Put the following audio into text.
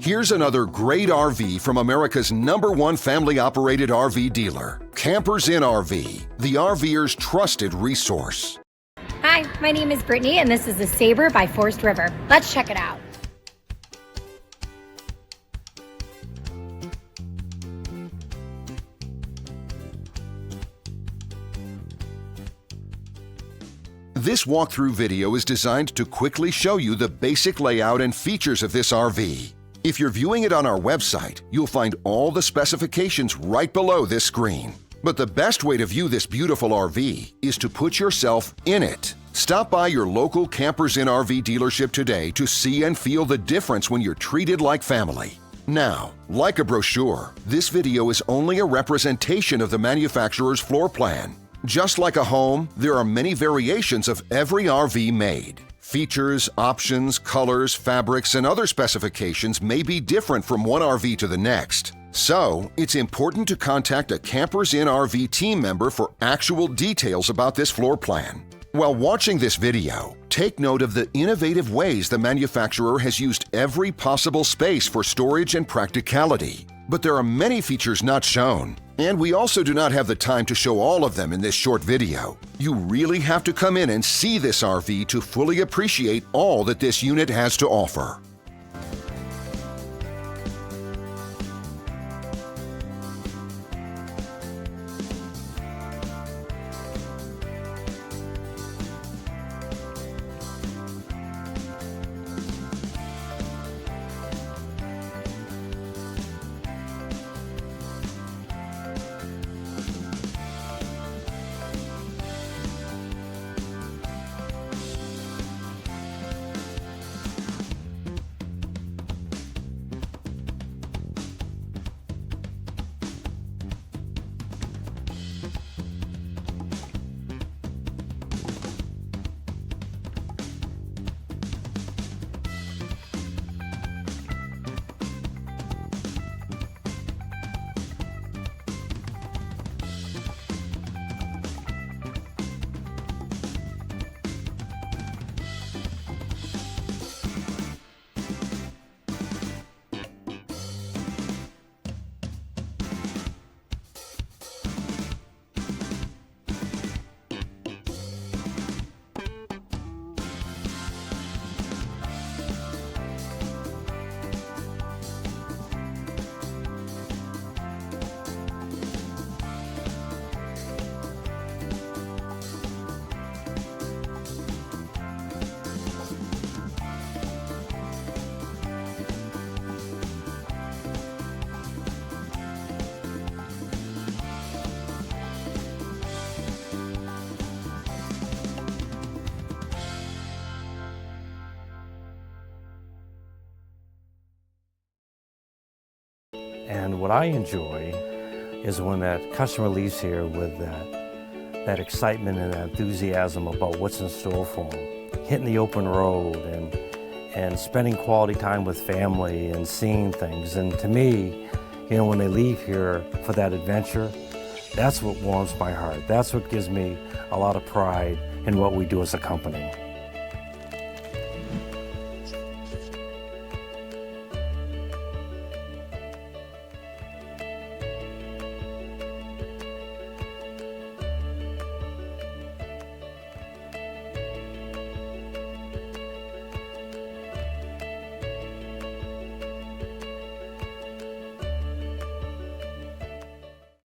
Here's another great RV from America's #1 family-operated RV dealer, Campers Inn RV, the RVer's trusted resource. Hi, my name is Brittany, and this is the Sabre by Forest River. Let's check it out. This walkthrough video is designed to quickly show you the basic layout and features of this RV. If you're viewing it on our website, you'll find all the specifications right below this screen. But the best way to view this beautiful RV is to put yourself in it. Stop by your local Campers Inn RV dealership today to see and feel the difference when you're treated like family. Now, like a brochure, this video is only a representation of the manufacturer's floor plan. Just like a home, there are many variations of every RV made. Features, options, colors, fabrics, and other specifications may be different from one RV to the next. So, it's important to contact a Campers Inn RV team member for actual details about this floor plan. While watching this video, take note of the innovative ways the manufacturer has used every possible space for storage and practicality. But there are many features not shown, and we also do not have the time to show all of them in this short video. You really have to come in and see this RV to fully appreciate all that this unit has to offer. And what I enjoy is when that customer leaves here with that excitement and that enthusiasm about what's in store for them. Hitting the open road and spending quality time with family and seeing things. And to me, you know, when they leave here for that adventure, that's what warms my heart. That's what gives me a lot of pride in what we do as a company.